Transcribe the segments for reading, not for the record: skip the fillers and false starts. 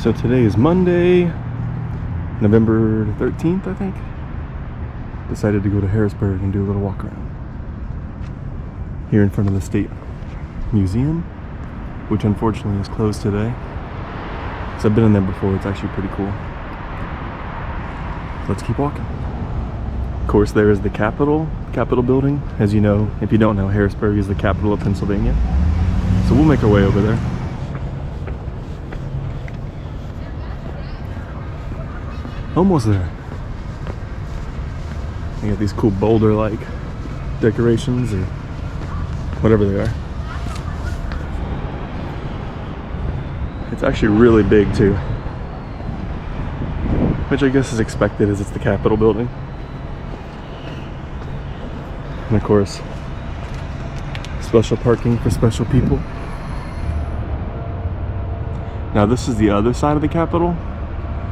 So today is Monday, November 13th, I think. Decided to go to Harrisburg and do a little walk around. Here in front of the State Museum, which unfortunately is closed today. So I've been in there before, it's actually pretty cool. Let's keep walking. Of course, there is the Capitol building. As you know, if you don't know, Harrisburg is the capital of Pennsylvania. So we'll make our way over there. Almost there. You got these cool boulder-like decorations or whatever they are. It's actually really big too, which I guess is expected as it's the Capitol building. And of course, special parking for special people. Now this is the other side of the Capitol.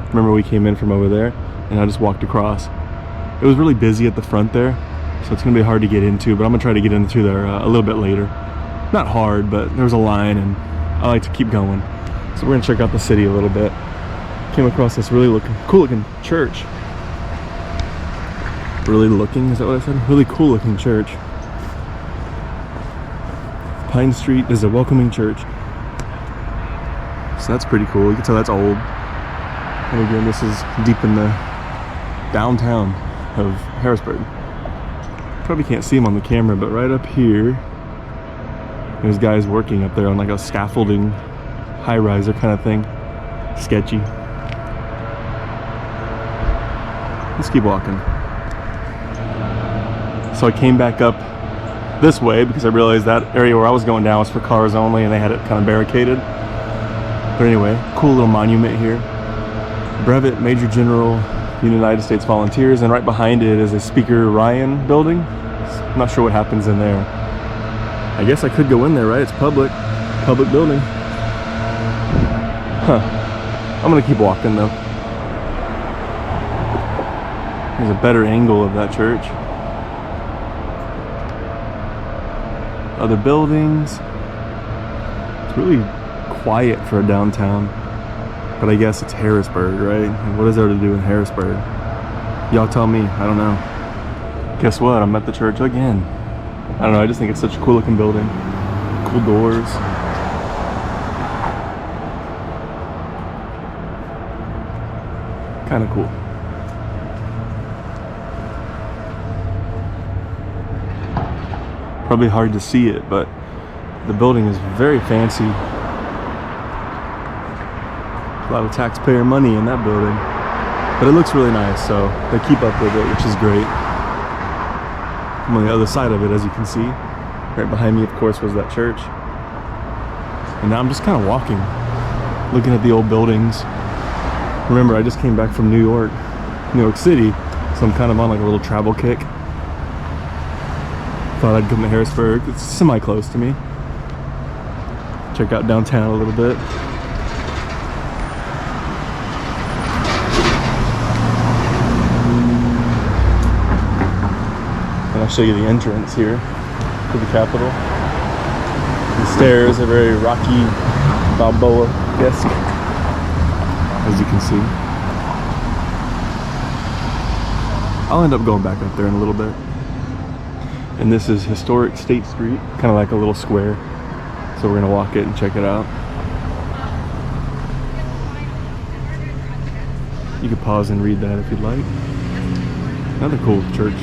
Remember we came in from over there and I just walked across. It was really busy at the front there, so it's gonna be hard to get into, but I'm gonna try to get into there a little bit later. Not hard, but there was a line and I like to keep going. So we're gonna check out the city a little bit. Came across this really cool looking church. Really looking, is that what I said? Really cool looking church. Pine Street is a welcoming church. So that's pretty cool. You can tell that's old. And again, this is deep in the downtown of Harrisburg. Probably can't see them on the camera, but right up here, there's guys working up there on like a scaffolding high-riser kind of thing. Sketchy. Let's keep walking. So I came back up this way because I realized that area where I was going down was for cars only and they had it kind of barricaded. But anyway, cool little monument here. Brevet Major General United States Volunteers, and right behind it is a Speaker Ryan building. I'm not sure what happens in there. I guess I could go in there, right? It's public building. Huh. I'm gonna keep walking though. There's a better angle of that church. Other buildings. It's really quiet for a downtown. But I guess it's Harrisburg, right? And what is there to do in Harrisburg? Y'all tell me, I don't know. Guess what? I'm at the church again. I don't know, I just think it's such a cool looking building. Cool doors. Kind of cool. Probably hard to see it, but the building is very fancy. A lot of taxpayer money in that building, but it looks really nice, so they keep up with it, which is great. I'm on the other side of it, as you can see. Right behind me, of course, was that church. And now I'm just kind of walking, looking at the old buildings. Remember, I just came back from New York City, so I'm kind of on like a little travel kick. Thought I'd come to Harrisburg. It's semi-close to me. Check out downtown a little bit. I'll show you the entrance here to the Capitol. The stairs are very Rocky Balboa-esque, as you can see. I'll end up going back up there in a little bit. And this is historic State Street, kind of like a little square. So we're gonna walk it and check it out. You could pause and read that if you'd like. Another cool church.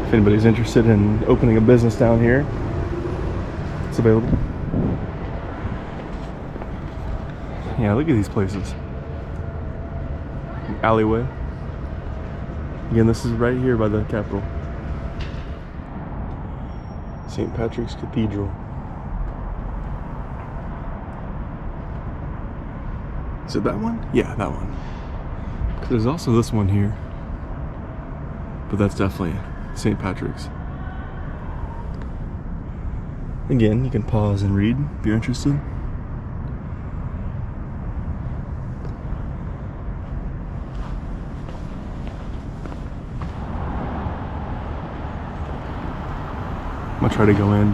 If anybody's interested in opening a business down here, it's available. Yeah, look at these places. An alleyway. Again, this is right here by the Capitol. St. Patrick's Cathedral. Is it that one? Yeah, that one. Because there's also this one here. But that's definitely St. Patrick's. Again, you can pause and read if you're interested. I'm gonna try to go in.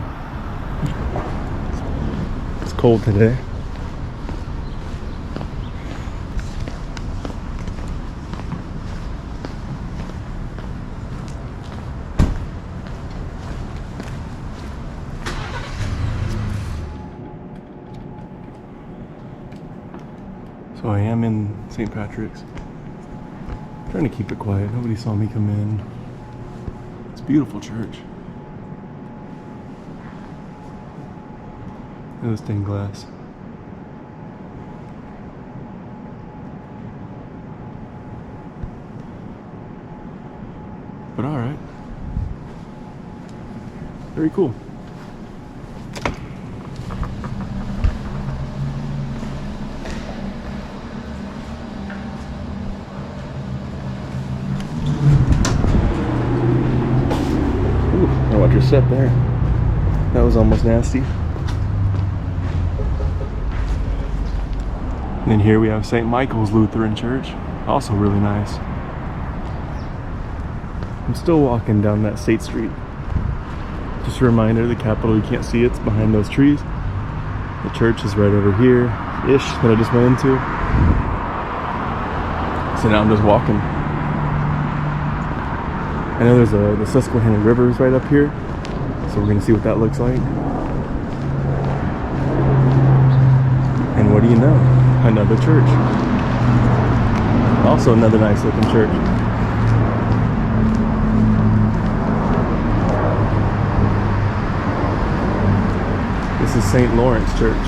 It's cold today. So I am in St. Patrick's. I'm trying to keep it quiet. Nobody saw me come in. It's a beautiful church. Look at the stained glass. But alright. Very cool. Ooh, watch your step there. That was almost nasty. And then here we have St. Michael's Lutheran Church, also really nice. I'm still walking down that State Street. Just a reminder, the Capitol, you can't see it, it's behind those trees. The church is right over here-ish that I just went into. So now I'm just walking. I know there's the Susquehanna River is right up here, so we're gonna see what that looks like. And what do you know? Another church. Also another nice looking church. This is St. Lawrence Church.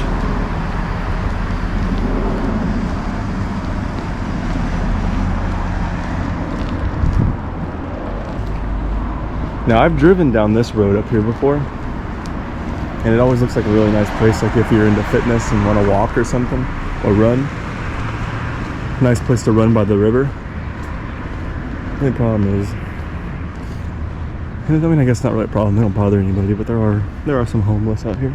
Now I've driven down this road up here before, and it always looks like a really nice place, like if you're into fitness and want to walk or something, or run. Nice place to run by the river. The only problem is, I mean, I guess not really a problem, they don't bother anybody, but there are some homeless out here.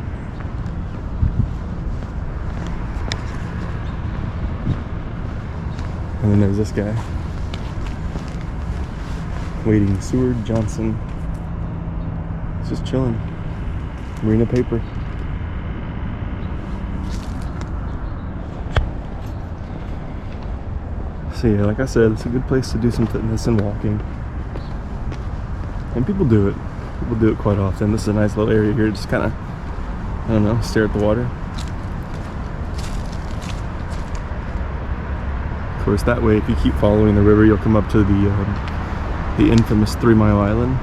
And then there's this guy, waiting. Seward Johnson. He's just chilling, reading a paper. So yeah, like I said, it's a good place to do some fitness and walking. And people do it. People do it quite often. This is a nice little area here, just kind of, I don't know, stare at the water. Of course, that way, if you keep following the river, you'll come up to the infamous 3 Mile Island.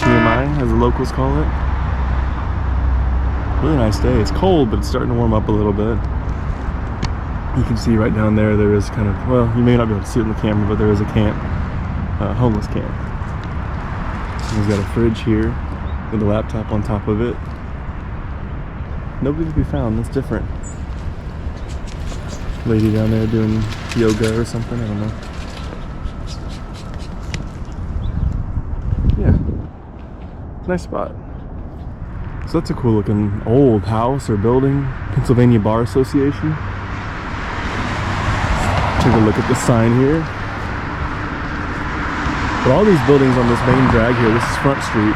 TMI, as the locals call it. Really nice day. It's cold, but it's starting to warm up a little bit. You can see right down there, there is kind of, well, you may not be able to see it in the camera, but there is a camp, homeless camp. He's got a fridge here with a laptop on top of it. Nobody to be found. That's different. Lady down there doing yoga or something. I don't know. Yeah, nice spot. So that's a cool looking old house or building. Pennsylvania Bar Association. Take a look at the sign here. But all these buildings on this main drag here, this is Front Street,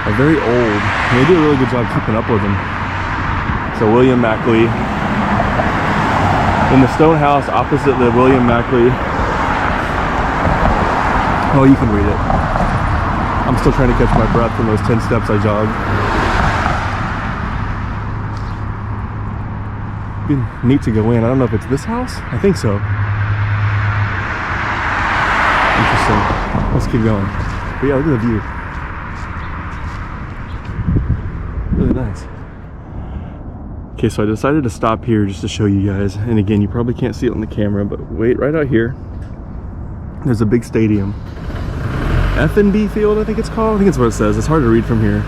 are very old. And they do a really good job keeping up with them. So William Mackley. In the stone house opposite the William Mackley. Oh, you can read it. I'm still trying to catch my breath from those 10 steps I jogged. Be neat to go in. I don't know if it's this house. I think so. Interesting. Let's keep going. But yeah, look at the view. Really nice. Okay, so I decided to stop here just to show you guys. And again, you probably can't see it on the camera, but wait, right out here, there's a big stadium. F&B Field, I think it's called. I think it's what it says. It's hard to read from here.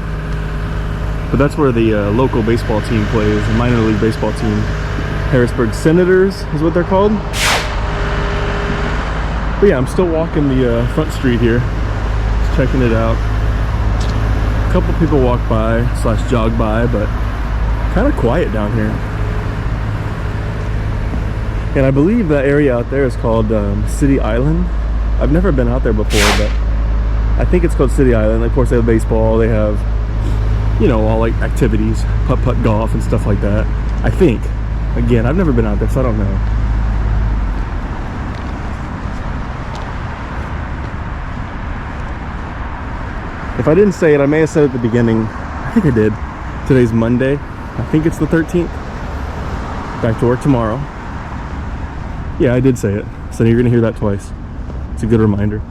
But that's where the local baseball team plays, the minor league baseball team. Harrisburg Senators is what they're called. But yeah, I'm still walking the front street here, just checking it out. A couple people walk by / jog by, but kind of quiet down here. And I believe that area out there is called City Island. I've never been out there before, but I think it's called City Island. Of course, they have baseball, they have you know, all like activities, putt-putt golf and stuff like that. I think. Again, I've never been out there, so I don't know. If I didn't say it, I may have said it at the beginning. I think I did. Today's Monday. I think it's the 13th. Back to work tomorrow. Yeah, I did say it. So you're gonna hear that twice. It's a good reminder.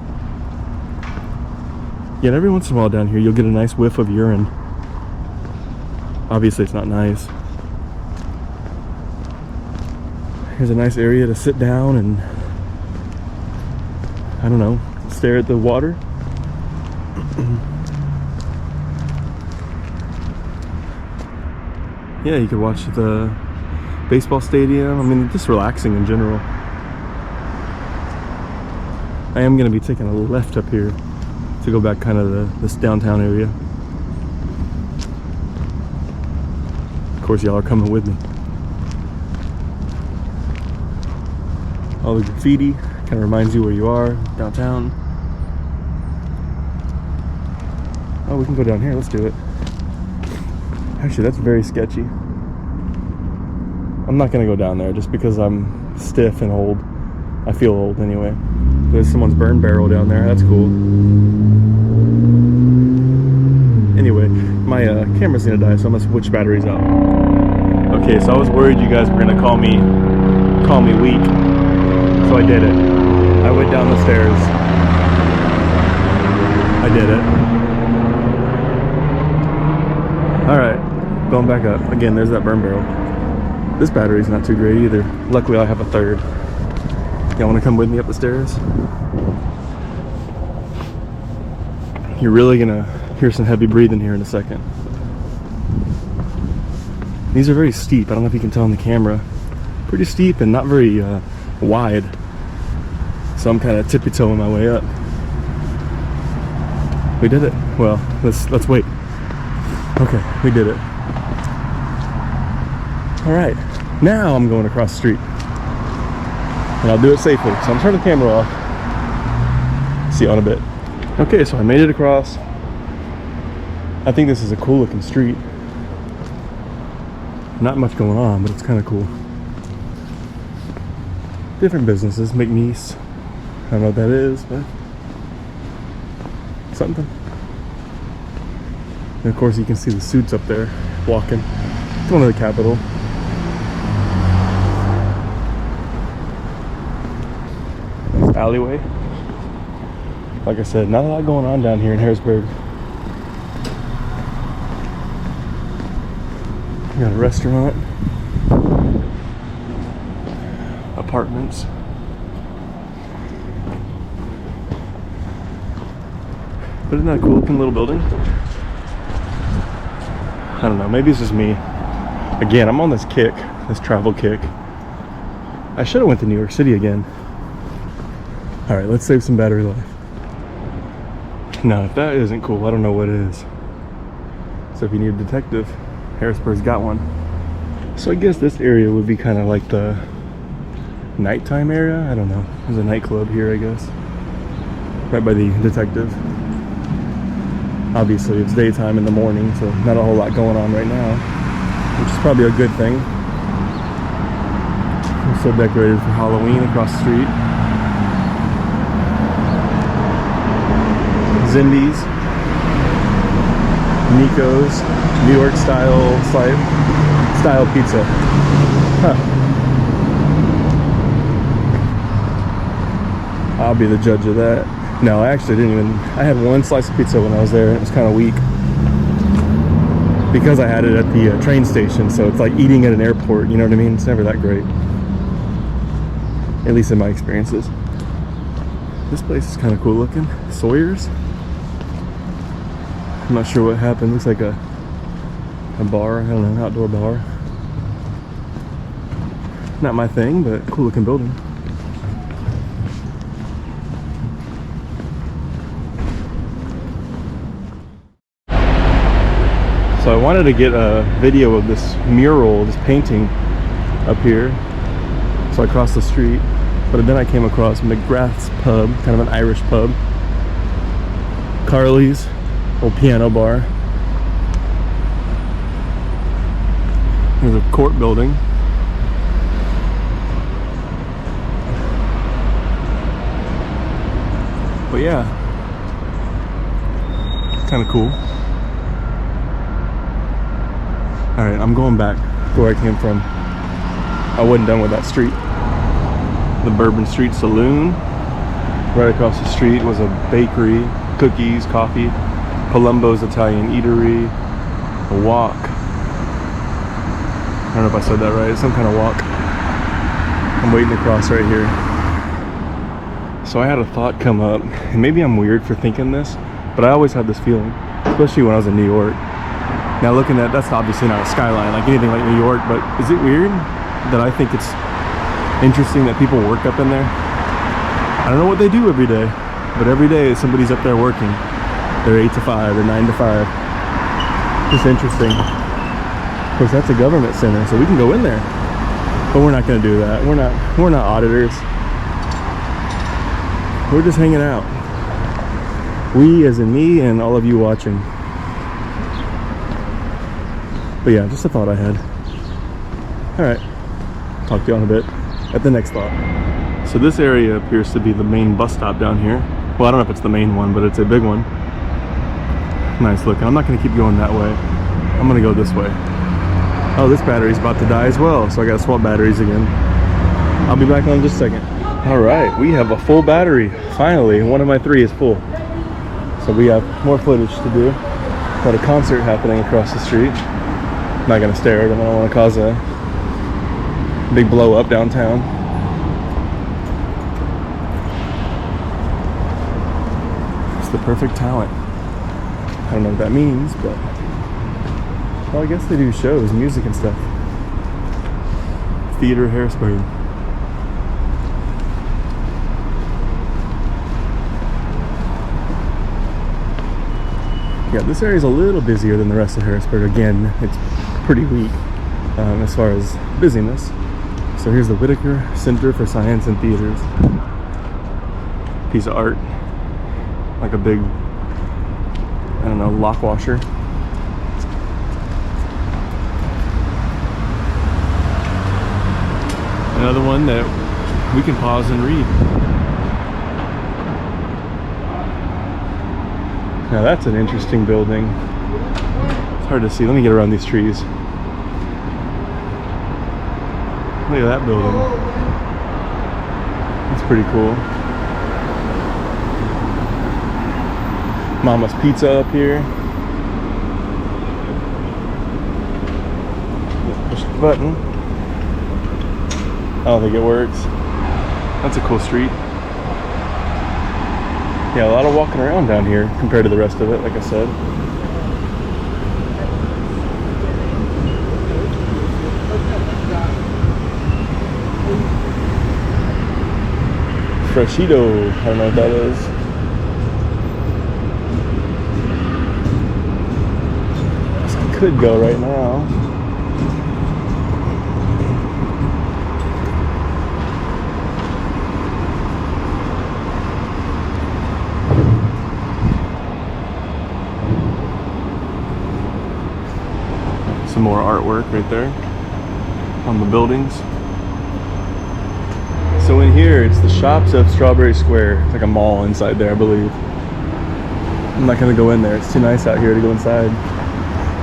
Yeah, and every once in a while down here, you'll get a nice whiff of urine. Obviously, it's not nice. Here's a nice area to sit down and, I don't know, stare at the water. Yeah, you could watch the baseball stadium. I mean, just relaxing in general. I am going to be taking a left up here to go back kind of this downtown area. Of course, y'all are coming with me. All the graffiti kind of reminds you where you are, downtown. Oh, we can go down here. Let's do it. Actually, that's very sketchy. I'm not gonna go down there just because I'm stiff and old. I feel old anyway. There's someone's burn barrel down there. That's cool. Anyway, my camera's gonna die, so I'm gonna switch batteries out. Okay, so I was worried you guys were gonna call me weak, so I did it. I went down the stairs. I did it. All right. Going back up. Again, there's that burn barrel. This battery's not too great either. Luckily, I have a third. Y'all want to come with me up the stairs? You're really gonna hear some heavy breathing here in a second. These are very steep. I don't know if you can tell on the camera. Pretty steep and not very wide. So I'm kind of tippy-toeing my way up. We did it. Well, let's wait. Okay, we did it. All right, now I'm going across the street. And I'll do it safely. So I'm turning the camera off. See you in a bit. Okay, so I made it across. I think this is a cool looking street. Not much going on, but it's kind of cool. Different businesses, McNeese. I don't know what that is, but something. And of course you can see the suits up there walking. Going to the Capitol. Nice alleyway. Like I said, not a lot going on down here in Harrisburg. We got a restaurant. Apartments. But isn't that a cool looking little building? I don't know, maybe it's just me. Again, I'm on this kick, this travel kick. I should have went to New York City again. All right, let's save some battery life. Now, if that isn't cool, I don't know what is. So if you need a detective, Harrisburg's got one. So I guess this area would be kind of like the nighttime area. I don't know. There's a nightclub here, I guess. Right by the detective. Obviously, it's daytime in the morning, so not a whole lot going on right now, which is probably a good thing. I'm so decorated for Halloween across the street. Zindi's, Nico's, New York style pizza. Huh. I'll be the judge of that. No, I actually didn't even. I had one slice of pizza when I was there, and it was kind of weak because I had it at the train station. So it's like eating at an airport. You know what I mean? It's never that great, at least in my experiences. This place is kind of cool looking. Sawyer's. I'm not sure what happened. Looks like a bar. I don't know, outdoor bar. Not my thing, but cool looking building. So I wanted to get a video of this mural, this painting up here. So I crossed the street, but then I came across McGrath's Pub, kind of an Irish pub. Carly's, old piano bar. There's a court building. But yeah, kind of cool. All right, I'm going back to where I came from. I wasn't done with that street. The Bourbon Street Saloon. Right across the street was a bakery, cookies, coffee, Palumbo's Italian Eatery, a walk. I don't know if I said that right. It's some kind of walk. I'm waiting to cross right here. So I had a thought come up, and maybe I'm weird for thinking this, but I always had this feeling, especially when I was in New York. Now looking at, that's obviously not a skyline like anything like New York, but is it weird that I think it's interesting that people work up in there? I don't know what they do every day, but every day somebody's up there working. They're 8 to 5 or 9 to 5. Just interesting. Of course, that's a government center, so we can go in there, but we're not going to do that. We're not auditors. We're just hanging out. We, as in me, and all of you watching. But yeah, just a thought I had. All right, talk to you on a bit at the next thought. So this area appears to be the main bus stop down here. Well, I don't know if it's the main one, but it's a big one. Nice looking. I'm not going to keep going that way. I'm going to go this way. Oh, this battery's about to die as well, so I got to swap batteries again. I'll be back on in just a second. All right, we have a full battery. Finally, one of my 3 is full. So we have more footage to do. Got a concert happening across the street. I'm not gonna stare at them. I don't want to cause a big blow up downtown. It's the perfect talent. I don't know what that means, but well, I guess they do shows, music and stuff. Theater Harrisburg. Yeah, this area is a little busier than the rest of Harrisburg. Again, it's pretty weak as far as busyness. So here's the Whitaker Center for Science and Theaters. Piece of art, like a big, I don't know, lock washer. Another one that we can pause and read. Now that's an interesting building. It's hard to see. Let me get around these trees. Look at that building. That's pretty cool. Mama's Pizza up here. Just push the button. I don't think it works. That's a cool street. Yeah, a lot of walking around down here compared to the rest of it, like I said. Freshito, I don't know what that is. So I could go right now. Some more artwork right there on the buildings. So in here, it's the shops of Strawberry Square. It's like a mall inside there, I believe. I'm not gonna go in there. It's too nice out here to go inside.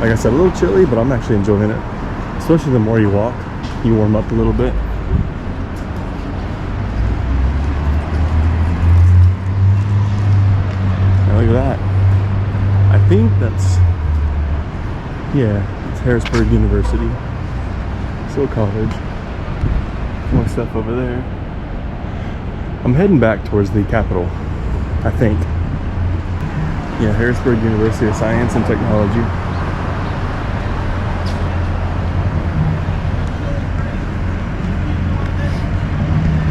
Like I said, a little chilly, but I'm actually enjoying it. Especially the more you walk, you warm up a little bit. Now look at that. I think that's, yeah, it's Harrisburg University. Still college. More stuff over there. I'm heading back towards the Capitol, I think. Yeah, Harrisburg University of Science and Technology.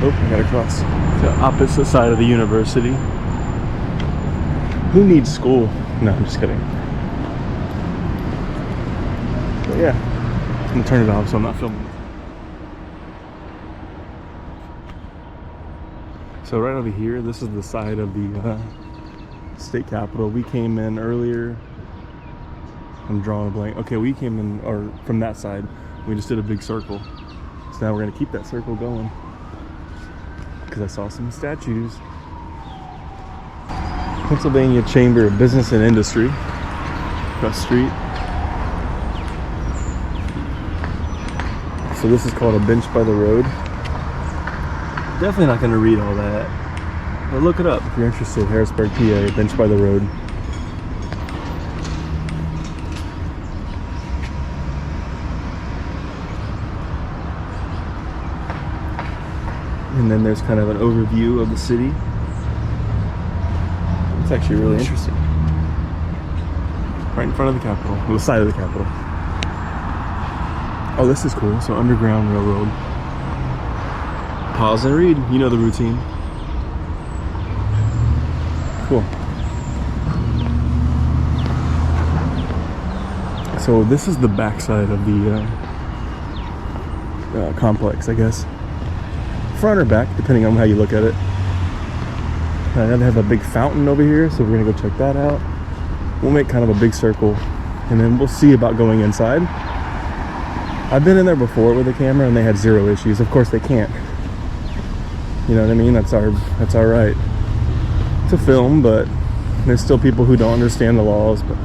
Oh, I gotta cross the opposite side of the university. Who needs school? No, I'm just kidding. But yeah, I'm gonna turn it off so I'm not filming. So right over here, this is the side of the state capitol. We came in earlier. I'm drawing a blank. Okay, we came in, or from that side. We just did a big circle. So now we're gonna keep that circle going. Because I saw some statues. Pennsylvania Chamber of Business and Industry. Across the street. So this is called a bench by the road. Definitely not gonna read all that. But look it up if you're interested. Harrisburg, PA, bench by the road. And then there's kind of an overview of the city. It's actually really interesting. Right in front of the Capitol, on the side of the Capitol. Oh, this is cool. So Underground Railroad. Pause and read. You know the routine. Cool. So this is the backside of the complex, I guess. Front or back, depending on how you look at it. Now they have a big fountain over here, so we're gonna go check that out. We'll make kind of a big circle, and then we'll see about going inside. I've been in there before with a camera, and they had zero issues. Of course, they can't. You know what I mean? That's our right to film, but there's still people who don't understand the laws. But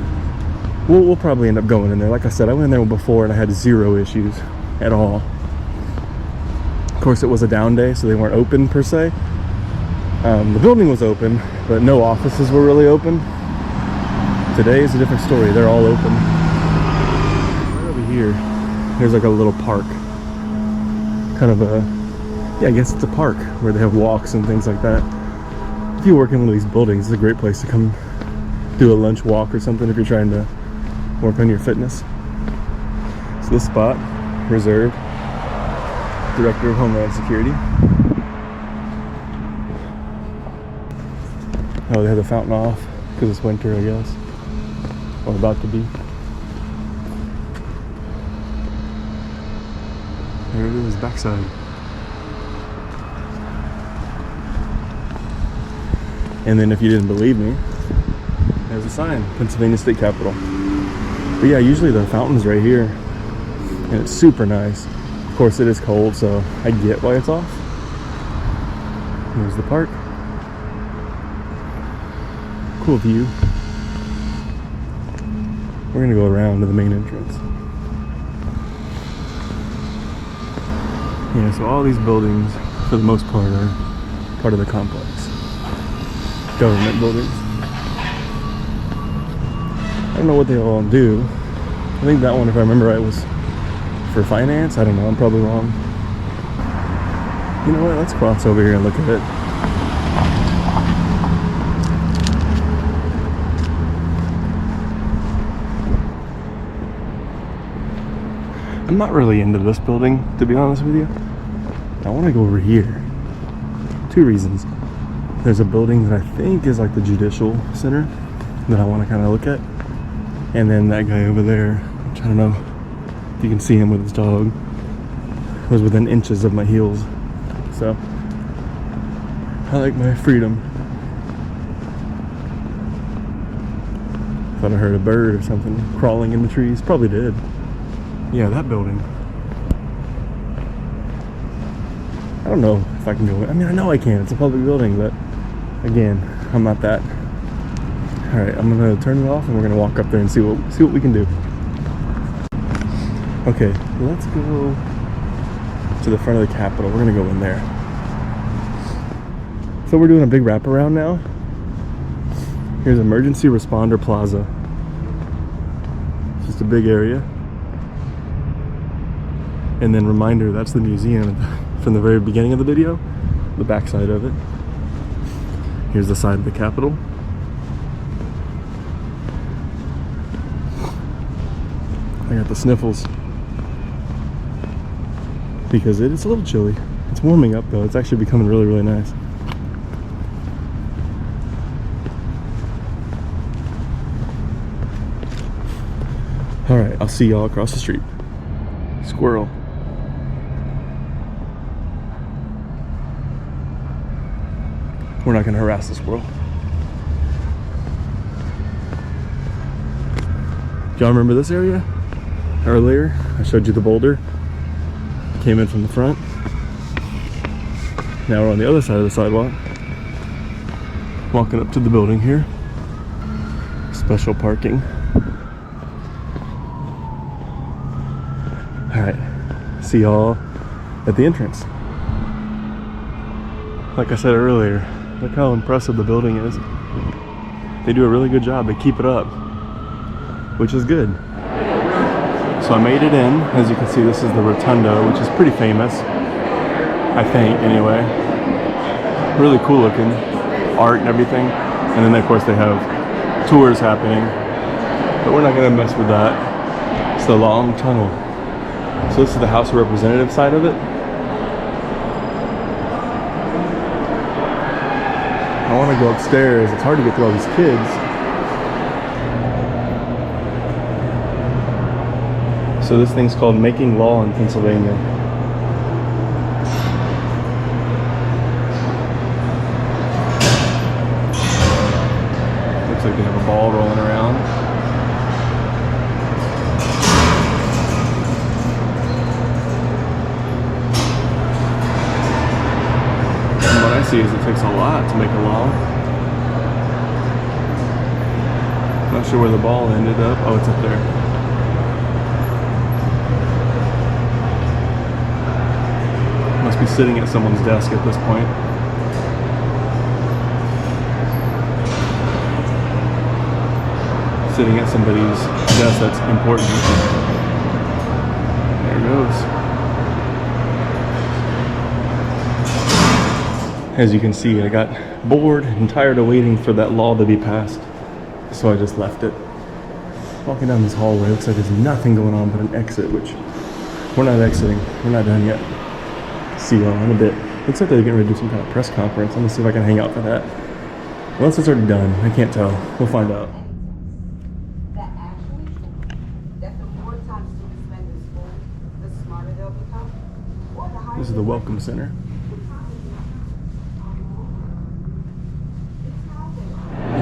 we'll probably end up going in there. Like I said, I went in there before, and I had zero issues at all. Of course, it was a down day, so they weren't open per se. The building was open, but no offices were really open. Today is a different story. They're all open. Right over here, there's like a little park. Kind of a, yeah, I guess it's a park where they have walks and things like that. If you work in one of these buildings, it's a great place to come do a lunch walk or something if you're trying to work on your fitness. So this spot, reserved. Director of Homeland Security. Oh, they have the fountain off because it's winter, I guess. Or about to be. There it is, backside. And then if you didn't believe me, there's a sign, Pennsylvania State Capitol. But yeah, usually the fountain's right here. And it's super nice. Of course, it is cold, so I get why it's off. There's the park. Cool view. We're gonna go around to the main entrance. Yeah, so all these buildings, for the most part, are part of the complex. Government buildings. I don't know what they all do. I think that one, if I remember right, was for finance. I don't know, I'm probably wrong. You know what, let's cross over here and look at it. I'm not really into this building, to be honest with you. I want to go over here. Two reasons. There's a building that I think is like the judicial center that I want to kind of look at. And then that guy over there, which I don't know if you can see him with his dog, was within inches of my heels. So I like my freedom. Thought I heard a bird or something crawling in the trees. Probably did. Yeah, that building. I don't know if I can go in. I mean, I know I can. It's a public building, but again, I'm not that. All right, I'm gonna turn it off and we're gonna walk up there and see what we can do. Okay, let's go to the front of the Capitol. We're gonna go in there. So we're doing a big wraparound now. Here's Emergency Responder Plaza. It's just a big area. And then reminder, that's the museum from the very beginning of the video, the back side of it. Here's the side of the Capitol. I got the sniffles because it's a little chilly. It's warming up though. It's actually becoming really, really nice. All right, I'll see y'all across the street. Squirrel. We're not gonna harass the squirrel. Do y'all remember this area earlier? I showed you the boulder. Came in from the front. Now we're on the other side of the sidewalk. Walking up to the building here. Special parking. Alright, see y'all at the entrance. Like I said earlier, look how impressive the building is. They do a really good job, they keep it up, which is good. So I made it in. As you can see, this is the Rotunda, which is pretty famous, I think, anyway. Really cool looking, art and everything. And then of course they have tours happening, but we're not gonna mess with that. It's the long tunnel. So this is the House of Representatives side of it. I want to go upstairs. It's hard to get through all these kids. So this thing's called Making Law in Pennsylvania. Looks like they have a ball rolling around. And what I see is it takes a lot to make a law. Not sure where the ball ended up. Oh, it's up there. Must be sitting at someone's desk at this point. Sitting at somebody's desk that's important. There it goes. As you can see, I got bored and tired of waiting for that law to be passed. So I just left it. Walking down this hallway, looks like there's nothing going on but an exit, which we're not exiting. We're not done yet. See y'all in a bit. Looks like they're getting ready to do some kind of press conference. I'm gonna see if I can hang out for that. Unless it's already done, I can't tell. We'll find out. That actually, that the more time students spend in school, the smarter they'll become. Or the higher. This is the Welcome Center.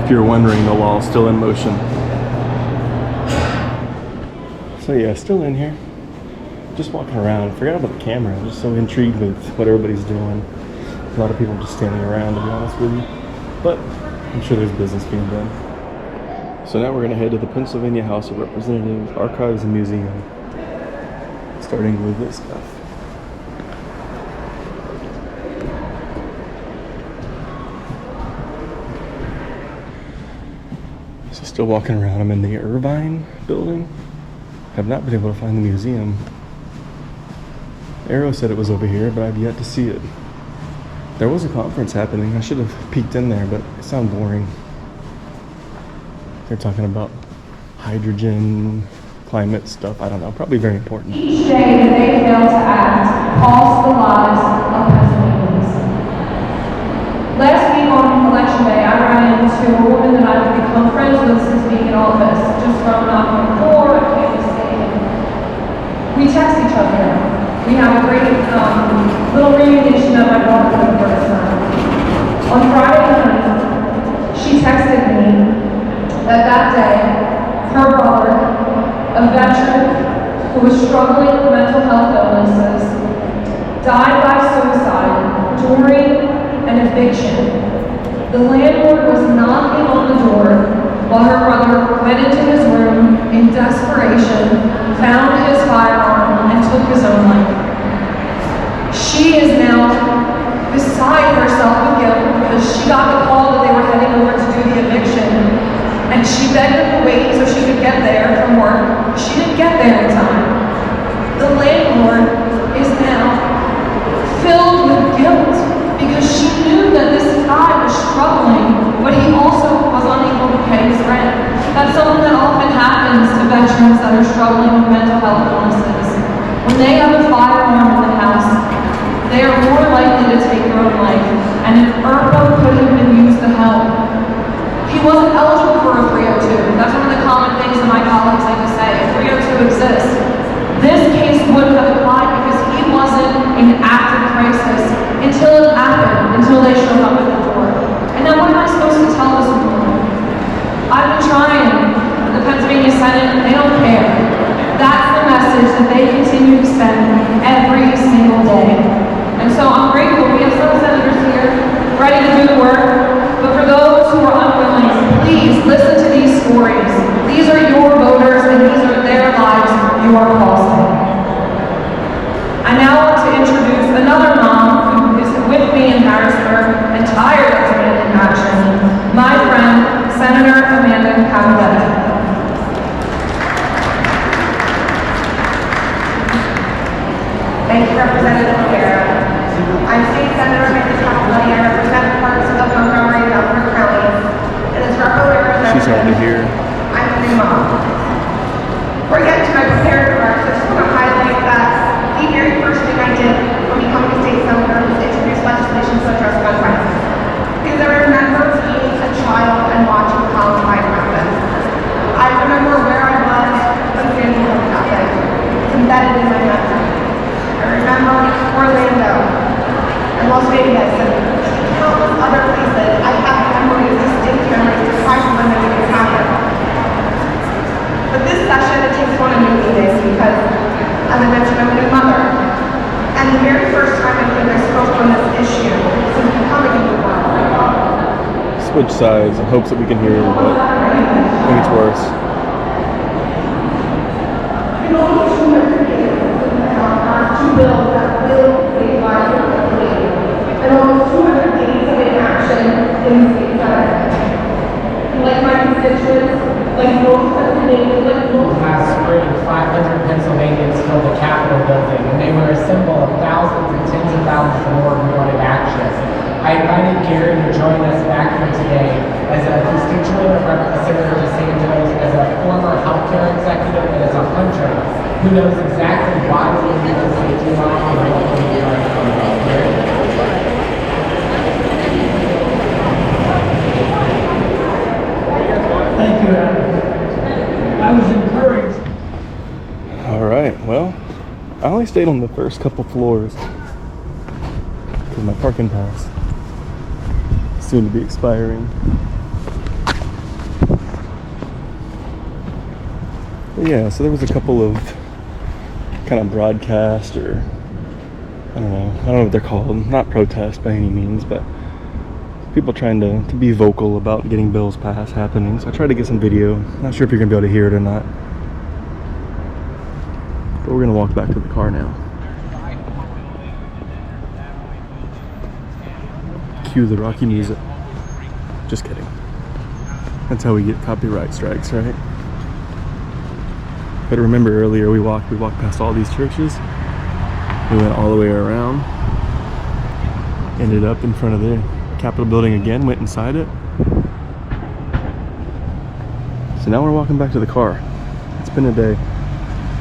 If you're wondering, the law is still in motion. So yeah, still in here. Just walking around. Forgot about the camera. I'm just so intrigued with what everybody's doing. A lot of people just standing around, to be honest with you. But I'm sure there's business being done. So now we're going to head to the Pennsylvania House of Representatives, Archives and Museum. Starting with this stuff. So still walking around. I'm in the Irvine building. Have not been able to find the museum. Arrow said it was over here, but I've yet to see it. There was a conference happening. I should have peeked in there, but it sounded boring. They're talking about hydrogen, climate stuff. I don't know. Probably very important. Each day that they fail to act costs the lives of Pennsylvanians. Last week on Election Day, I ran into a woman that I've become friends with since being in office, just from knocking on the door at Kansas City. We text each other now. We have a great little reunion that my daughter did the first time. On Friday night, she texted me that day, her brother, a veteran who was struggling with mental health illnesses, died by suicide during an eviction. The landlord was knocking on the door while her brother went into his room in desperation, found his firearm, and took his own life. She is now beside herself with guilt because she got the call that they were heading over to do the eviction, and she begged them to wait so she could get there from work. She didn't get there in time. The landlord is now filled with guilt because she knew that this guy was struggling, but he also was unable to pay his rent. That's something that often happens to veterans that are struggling with mental health illnesses. When they have a firearm in the house, they are more likely to take their own life. And if IRPA couldn't even use the help, he wasn't eligible for a 302. That's one of the common things that my colleagues like to say. If 302 exists, this case wouldn't have applied because he wasn't in active crisis until it happened, until they showed up at the door. And now what am I supposed to tell this woman? I've been trying. The Pennsylvania Senate, they don't care. That's the message that they ready to do the work. But for those who are unwilling, please listen to these stories. These are your voters and these are their lives you are costing. I now want to introduce another mom who is with me in Harrisburg and tired of demanding action, my friend, Senator Amanda Captial. Thank you, Representative O'Hara. I'm State Senator Amanda Captial. I represent parts of Montgomery and Elkhorn counties. And as representative, She's hard to hear. I'm a new mom. Before I get to my prepared remarks, I just want to highlight that the very first thing I did when becoming a state senator was introduce legislation to address gun violence. Because I remember being a child and watching Columbine happen. I remember where I was when Sandy Hook happened. It's embedded in my memory. I remember Orlando and Las Vegas and countless other places. I have memories, distinct memories, despite when those things happen. But this session, it takes on a new meaning because, as I mentioned, I'm a new mother. And the very first time I think I spoke on this issue since becoming a new mother. Switch sides in hopes that we can hear, but I think it's worse. Two bills that will save lives and almost 200 days of inaction in the state Senate. Like my constituents, like most Pennsylvania, Last spring, 500 Pennsylvanians filled the Capitol building, and they were a symbol of thousands and tens of thousands more who wanted action. I invited Gary to join us back here today as a constituent of Senator DeSantis, as a former healthcare executive, and as a hunter who knows exactly why we need the safety line and what we need to do. Thank you, Adam. I was encouraged. All right, well, I only stayed on the first couple floors because my parking pass is soon to be expiring. But yeah, so there was a couple of kind of broadcast or I don't know what they're called, not protest by any means, but people trying to be vocal about getting bills passed happening. So I tried to get some video. Not sure if you're gonna be able to hear it or not, but we're gonna walk back to the car now. Cue the Rocky music. Just kidding. That's how we get copyright strikes, right? But remember earlier we walked past all these churches. We went all the way around, ended up in front of the Capitol building again, went inside it. So now we're walking back to the car. It's been a day.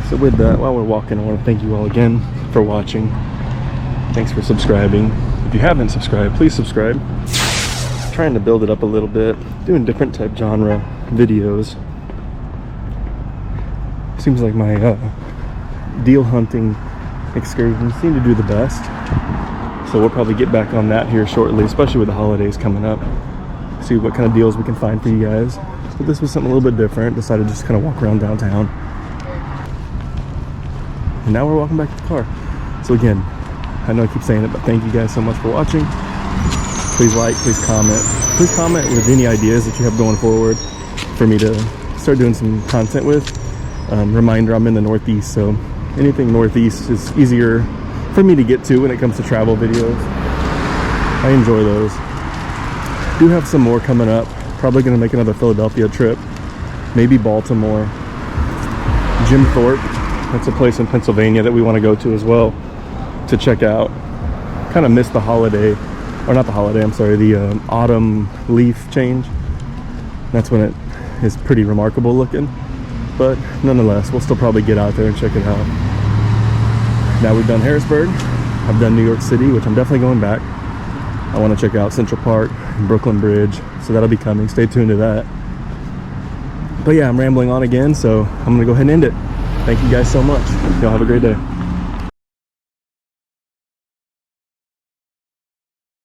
So with that, while we're walking, I want to thank you all again for watching. Thanks for subscribing. If you haven't subscribed, please subscribe. Trying to build it up a little bit, doing different type genre videos. Seems like my deal hunting excursions seem to do the best. So we'll probably get back on that here shortly, especially with the holidays coming up. See what kind of deals we can find for you guys. But this was something a little bit different. Decided to just kind of walk around downtown. And now we're walking back to the car. So again, I know I keep saying it, but thank you guys so much for watching. Please like, please comment. Please comment with any ideas that you have going forward for me to start doing some content with. Reminder, I'm in the Northeast, so anything Northeast is easier for me to get to when it comes to travel videos. I enjoy those. Do have some more coming up. Probably gonna make another Philadelphia trip. Maybe Baltimore. Jim Thorpe, that's a place in Pennsylvania that we want to go to as well to check out. Kind of missed the holiday, or not the holiday, I'm sorry, the autumn leaf change. That's when it is pretty remarkable looking. But nonetheless, we'll still probably get out there and check it out. Now we've done Harrisburg, I've done New York City, which I'm definitely going back. I want to check out Central Park and Brooklyn Bridge, so that'll be coming. Stay tuned to that. But yeah, I'm rambling on again, so I'm gonna go ahead and end it. Thank you guys so much. Y'all have a great day.